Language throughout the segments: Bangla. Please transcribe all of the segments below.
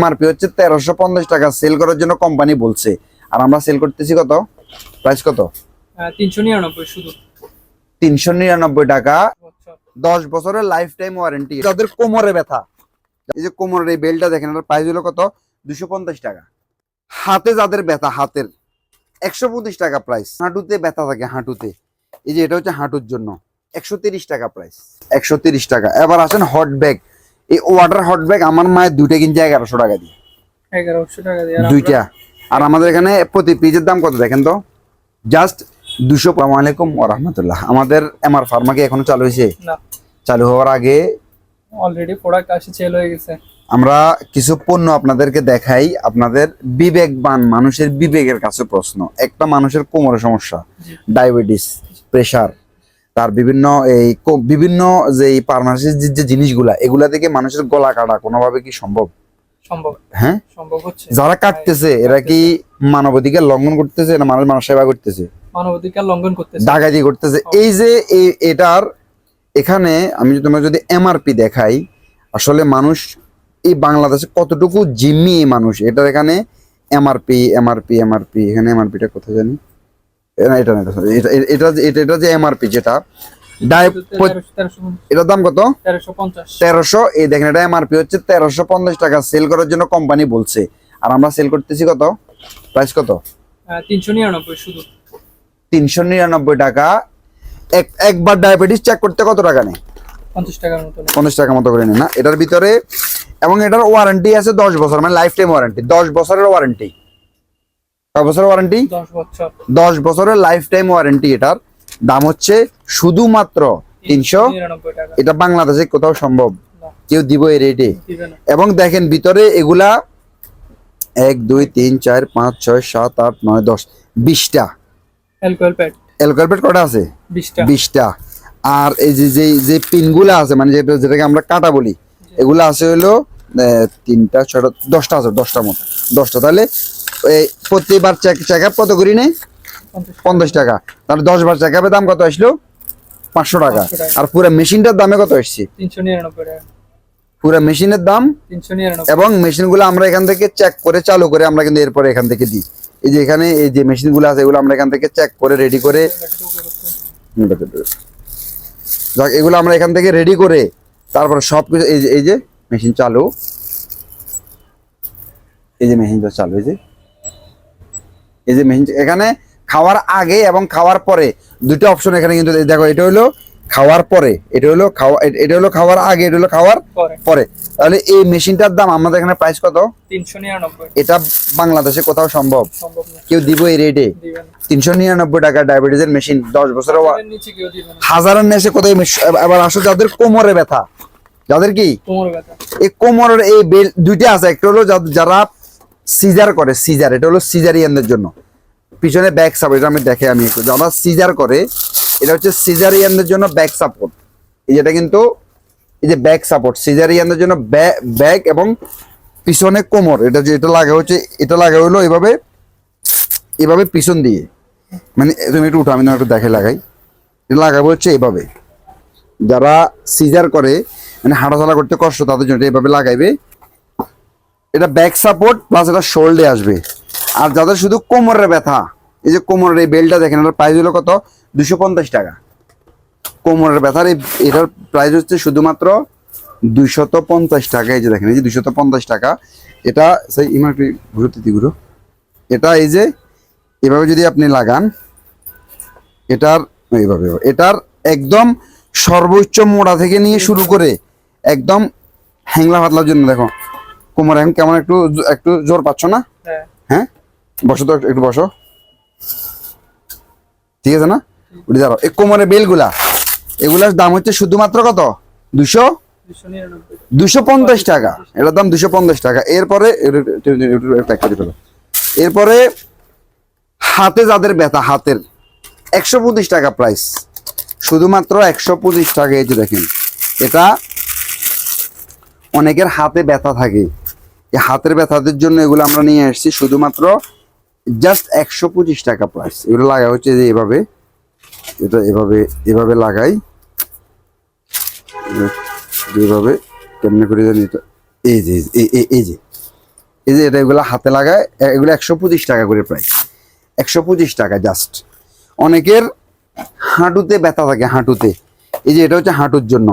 এমআরপি হচ্ছে 1350 টাকা সেল করার জন্য কোম্পানি বলছে, আর আমরা সেল করতেছি কত? প্রাইস কত? 399 শুধু। 399 টাকা, 10 বছরের লাইফ টাইম ওয়ারেন্টি। যাদের কোমরে ব্যথা, এই যে কোমরের এই বেল্টটা দেখেন, এটার প্রাইস হলো কত? 250 টাকা। হাতে যাদের ব্যথা, হাতের 125 টাকা প্রাইস। হাঁটুতে ব্যথা থাকে, হাঁটুতে, এই যে এটা হচ্ছে হাঁটুর জন্য, 130 টাকা প্রাইস, 130 টাকা। এবার আসেন হট ব্যাগ। এই ওয়াটার হট ব্যাগ আমার মায়ের দুইটা কিনছে 1100 টাকা দিয়ে, 1100 টাকা দিয়ে দুইটা। আর আমাদের এখানে প্রতি পিসের দাম কত দেখেন তো, জাস্ট 200। আসসালামু আলাইকুম ওয়া রাহমাতুল্লাহ। আমাদের এমআর ফার্মা কি এখনো চালু হয়েছে? না, চালু হওয়ার আগে অলরেডি প্রোডাক্ট আসে সেল হয়ে গেছে। আমরা কিছু পণ্য আপনাদেরকে দেখাই, আপনাদের বিবেকবান মানুষের বিবেকের কাছে প্রশ্ন। একটা মানুষের কোমরের সমস্যা, ডায়াবেটিস, প্রেসার, তার বিভিন্ন বিভিন্ন যে পারমানেন্ট যে জিনিসগুলা, এগুলা থেকে মানুষের গলা কাটা কোনোভাবে কি সম্ভব? সম্ভব, হ্যাঁ সম্ভব হচ্ছে। যারা কাটতেছে এরা কি মানবাধিকার লঙ্ঘন করতেছে না মানুষ সেবা করতেছে? মানবাধিকার লঙ্ঘন করতেছে, ডাকাতি করতেছে। এই যে এটার এখানে আমি তোমার যদি এমআরপি দেখাই, আসলে মানুষ এই বাংলাদেশে কতটুকু জিম্মি এই মানুষ, এটার এখানে এমআরপি এমআরপি এমআরপি, এখানে এমআরপিটা কোথায় জানি, এটা না, এটা যে এমআরপি যেটা এটার দাম কত? 1350। এই দেখেন, এটা এমআরপি হচ্ছে 1350 টাকা সেল করার জন্য কোম্পানি বলছে, আর আমরা সেল করতেছি কত? প্রাইস কত? 399 শুধু। 399 টাকা। একবার ডায়াবেটিস চেক করতে কত টাকা নেই? 50 টাকার মতো। 50 টাকা মতো করে নেই না এটার ভিতরে। এবং এটার ওয়ারেন্টি আছে 10 বছর, মানে লাইফ টাইম ওয়ারেন্টি, 10 বছরের ওয়ারেন্টি। কয় বছরের ওয়ারেন্টি? 10 বছর। 10 বছরের লাইফ টাইম ওয়ারেন্টি। এটার দাম হচ্ছে শুধুমাত্র 399 টাকা। এটা বাংলাদেশে কোথাও সম্ভব? কেউ দিব এই রেটে? এবং দেখেন ভিতরে এগুলা 1 2 3 4 5 6 7 8 9 10 20টা অ্যালকোহল প্যাড। অ্যালকোহল প্যাড কটা আছে? 20টা। আর এই যে যে পিনগুলা আছে, মানে যেটাকে আমরা কাটা বলি, এগুলা আছে হলো 3টা 6টা 10টা আছে, 10টা মোট 10টা। তাহলে প্রতিবার চেক আপ কত করি নেই? 50 টাকা। তাহলে 10 বার চেক আপের দাম কত আসলো? 500 টাকা। আর পুরো মেশিনটার দামে কত আসছে? 399 টাকা। পুরো মেশিনের দাম 399। এবং মেশিনগুলো আমরা এখান থেকে চেক করে চালু করে আমরা কিন্তু এরপরে এখান থেকে দিই। এই যে এখানে এই যে মেশিনগুলো আছে, এগুলো আমরা এখান থেকে চেক করে রেডি করে, যাক এগুলো আমরা এখান থেকে রেডি করে তারপরে সব কিছু, এই যে মেশিন চালু, এই যে মেশিনটা চালু, এই যে মেশিন। এখানে খাওয়ার আগে এবং খাওয়ার পরে দুটো অপশন এখানে কিন্তু দেখো, এটা হলো খাওয়ার পরে, এটা হলো খাওয়ার আগে, এটা হলো খাওয়ার পরে। তাহলে এই মেশিনটার দাম আমাদের এখানে প্রাইস কত? 399। এটা বাংলাদেশে কোথাও সম্ভব? কেউ দিব এই রেটে? 399 টাকা ডায়াবেটিসের মেশিন, 10 বছরের, হাজারের নিচে কোথায়? আবার আসো যাদের কোমরে ব্যথা, যাদের কি এই কোমরের এই বেল্ট দুইটা আছে, একটা হলো যারা সিজার করে, সিজার, এটা হলো সিজারিয়ানদের জন্য। পিছনে ব্যাক সাপোর্ট, এটা আমি দেখে আমি একটু, যারা সিজার করে, এটা হচ্ছে সিজারিয়ানদের জন্য ব্যাক সাপোর্ট। এই যেটা কিন্তু এই যে ব্যাক সাপোর্ট, সিজারিয়ানদের জন্য ব্যাক এবং পিছনে কোমর, এটা যে এটা লাগা হচ্ছে, এটা লাগা হলো এভাবে, এভাবে পিছন দিয়ে, মানে তুমি একটু উঠো, আমি একটু দেখে লাগাই। এটা লাগাবো হচ্ছে এভাবে, যারা সিজার করে, মানে হাঁটাচলা করতে কষ্ট, তাদের জন্য এভাবে লাগাইবে। এটা ব্যাক সাপোর্ট প্লাস এটা শোল্ডে আসবে। আর যাদের শুধু কোমরের ব্যথা, এই যে কোমরের এই বেল্টটা দেখেন, এটার প্রাইস হলো কত? 250 টাকা। কোমরের ব্যথার এটার প্রাইস হচ্ছে শুধুমাত্র 250 টাকা। এই যে দেখেন, এই যে 250 টাকা। এটা সেই ইমার্টি ঘুরো, এটা এই যে এভাবে যদি আপনি লাগান, এটার এইভাবে, এটার একদম সর্বোচ্চ মোড়া থেকে নিয়ে শুরু করে একদম হ্যাংলা পাতলার জন্য। দেখো কোমর এখন কেমন, একটু একটু জোর পাচ্ছ না? হ্যাঁ, বসো তো, একটু বসো, ঠিক আছে না? উঠে যাও। এই কোমরের বেলগুলা, এগুলার দাম হচ্ছে শুধুমাত্র কত? 250 টাকা। এটার দাম 250 টাকা। এরপরে হাতে যাদের ব্যথা, হাতের 125 টাকা প্রাইস, শুধুমাত্র 125 টাকা। এই যে দেখেন, এটা অনেকের হাতে ব্যথা থাকে, এই হাতের ব্যথাদের জন্য এগুলো আমরা নিয়ে আসছি, শুধুমাত্র জাস্ট 125 টাকা প্রাইস। এগুলো লাগা হচ্ছে যে এভাবে, এটা এভাবে এভাবে লাগাই, এভাবে কেমনে করে জানি এটা, এই যে এই যে এটা এগুলো হাতে লাগায়, এগুলো 125 টাকা করে প্রাইস, 125 টাকা জাস্ট। অনেকের হাঁটুতে ব্যথা থাকে, হাঁটুতে, এই যে এটা হচ্ছে হাঁটুর জন্য,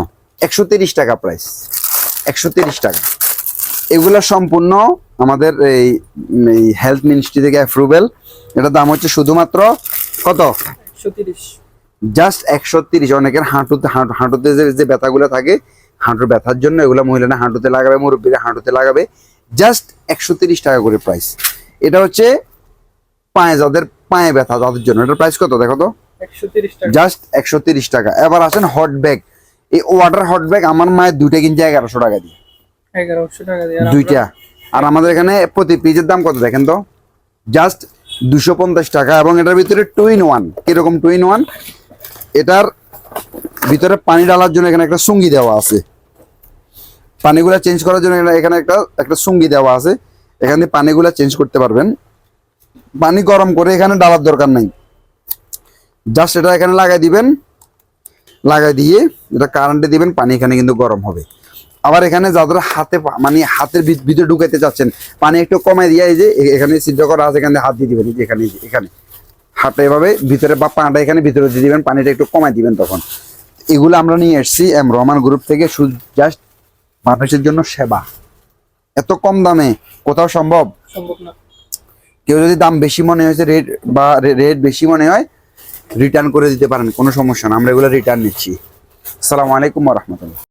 130 টাকা প্রাইস, 130 টাকা। এগুলো সম্পূর্ণ আমাদের এই হেলথ মিনিস্ট্রি থেকে অ্যাপ্রুভেল। এটার দাম হচ্ছে শুধুমাত্র কত? 130। জাস্ট 130। অনেকের হাঁটুতে যে ব্যথাগুলো থাকে, হাঁটুর ব্যথার জন্য এগুলো মহিলারা হাঁটুতে লাগাবে, মুরব্বীরা হাঁটুতে লাগাবে, জাস্ট 130 টাকা করে প্রাইস। এটা হচ্ছে পায়ে, যাদের পায়ে ব্যথা তাদের জন্য। এটার প্রাইস কত দেখো তো? 130 টাকা। জাস্ট 130 টাকা। এবার আসেন হট ব্যাগ। এই ওয়াটার হট ব্যাগ আমার মায়ের দুইটা কিনছে 1100 টাকা দিয়ে, 1100 টাকা দিয়ে। আর দুইটা। আর আমাদের এখানে প্রতি পিসের দাম কত দেখেন তো? জাস্ট 250 টাকা। এবং এটার ভিতরে 2 in 1। কিরকম 2 in 1? এটার ভিতরে পানি ডালার জন্য এখানে একটা সুঙ্গি দেওয়া আছে, পানিগুলা চেঞ্জ করার জন্য এখানে একটা সুঙ্গি দেওয়া আছে, এখানে পানিগুলা চেঞ্জ করতে পারবেন। পানি গরম করে এখানে ডালার দরকার নাই, জাস্ট এটা এখানে লাগাই দিবেন, লাগাই দিয়ে এটা কারেন্টে দিবেন, পানি এখানে কিন্তু গরম হবে। আবার এখানে যাদের হাতে মানে হাতের ভিতরে ঢুকাইতে চাচ্ছেন, পানি একটু কমাই দিয়ে এই যে এখানে ছিদ্র করা আছে, এখানে হাত দিয়ে দিবেন, এই যে এখানে, এখানে হাতটা এভাবে ভিতরে বা পাটা এখানে ভিতরে দিয়ে দিবেন, পানিটা একটু কমাই দিবেন তখন। এগুলো আমরা নিয়ে এসেছি এম রহমান গ্রুপ থেকে, শুধু জাস্ট মানুষের জন্য সেবা। এত কম দামে কোথাও সম্ভব? সম্ভব না। কেউ যদি দাম বেশি মনে হয়েছে, রেট বেশি মনে হয়, রিটার্ন করে দিতে পারেন, কোনো সমস্যা না, আমরা এগুলো রিটার্ন নিচ্ছি। আসসালামু আলাইকুম ওয়া রাহমাতুল্লাহ।